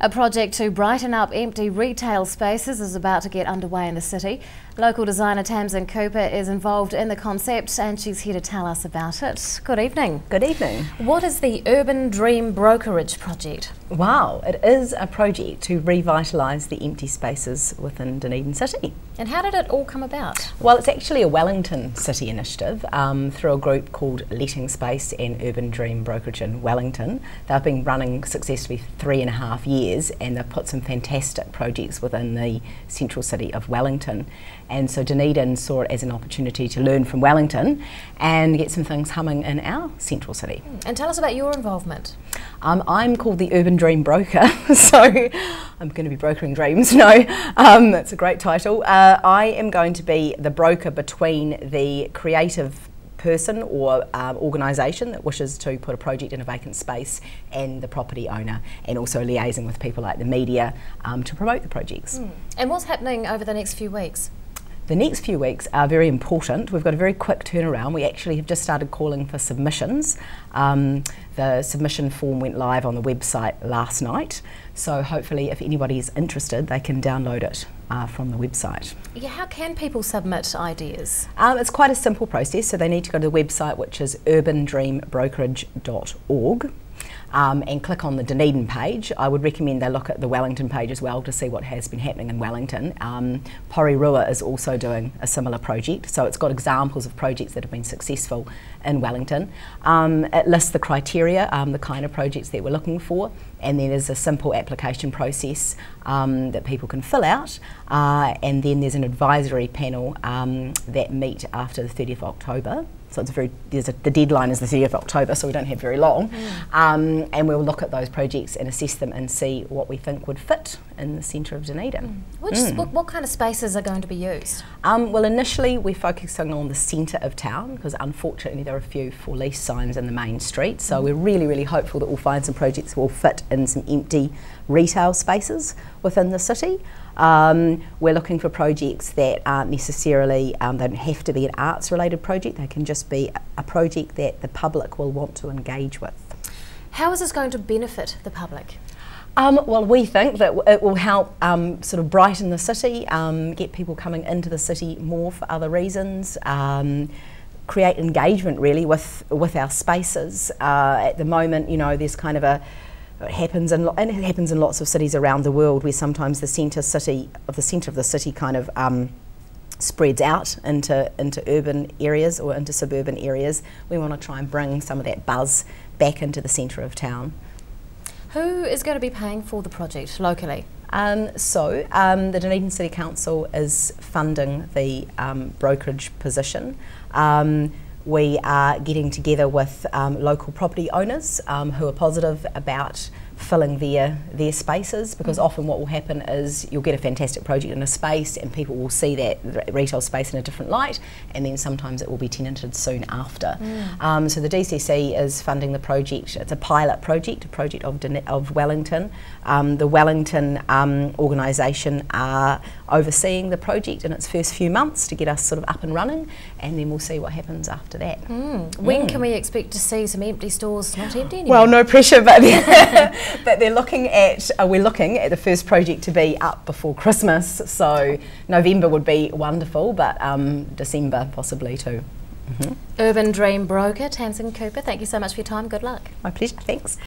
A project to brighten up empty retail spaces is about to get underway in the city. Local designer Tamsin Cooper is involved in the concept and she's here to tell us about it. Good evening. Good evening. What is the Urban Dream Brokerage project? Wow, it is a project to revitalise the empty spaces within Dunedin City. And how did it all come about? Well, it's actually a Wellington City initiative through a group called Letting Space and Urban Dream Brokerage in Wellington. They've been running successfully for 3.5 years and they've put some fantastic projects within the central city of Wellington. And so Dunedin saw it as an opportunity to learn from Wellington and get some things humming in our central city. And tell us about your involvement. I'm called the Urban Dream Broker, so I'm going to be brokering dreams. No, that's a great title. I am going to be the broker between the creative person or organisation that wishes to put a project in a vacant space and the property owner, and also liaising with people like the media to promote the projects. And what's happening over the next few weeks? The next few weeks are very important. We've got a very quick turnaround. We actually have just started calling for submissions. The submission form went live on the website last night, so hopefully if anybody is interested they can download it from the website. Yeah, how can people submit ideas? It's quite a simple process, so they need to go to the website, which is urbandreambrokerage.org. And click on the Dunedin page. I would recommend they look at the Wellington page as well to see what has been happening in Wellington. Porirua is also doing a similar project, so it's got examples of projects that have been successful in Wellington. It lists the criteria, the kind of projects that we're looking for, and then there's a simple application process that people can fill out, and then there's an advisory panel that meet after the 30th of October. So it's the deadline is the 30th of October, so we don't have very long. And we'll look at those projects and assess them and see what we think would fit in the centre of Dunedin. What kind of spaces are going to be used? Well, initially we're focusing on the centre of town because unfortunately there are a few for lease signs in the main street. So we're really hopeful that we'll find some projects that will fit in some empty retail spaces within the city. We're looking for projects that aren't necessarily, they don't have to be an arts related project, they can just be a project that the public will want to engage with. How is this going to benefit the public? Well, we think that it will help sort of brighten the city, get people coming into the city more for other reasons, create engagement really with our spaces. At the moment, you know, there's kind of it happens in lots of cities around the world where sometimes the centre of the city kind of spreads out into urban areas or into suburban areas. We want to try and bring some of that buzz back into the centre of town. Who is going to be paying for the project locally? The Dunedin City Council is funding the brokerage position. We are getting together with local property owners who are positive about filling their spaces, because often what will happen is you'll get a fantastic project in a space and people will see that retail space in a different light, and then sometimes it will be tenanted soon after. So the DCC is funding the project. It's a pilot project, a project of Wellington. The Wellington organisation are overseeing the project in its first few months to get us sort of up and running, and then we'll see what happens after that. When can we expect to see some empty stores not empty anymore? Well, no pressure, but we're looking at the first project to be up before Christmas, so November would be wonderful, but December possibly too. Urban Dream Broker, Tamsin Cooper, thank you so much for your time. Good luck. My pleasure, thanks.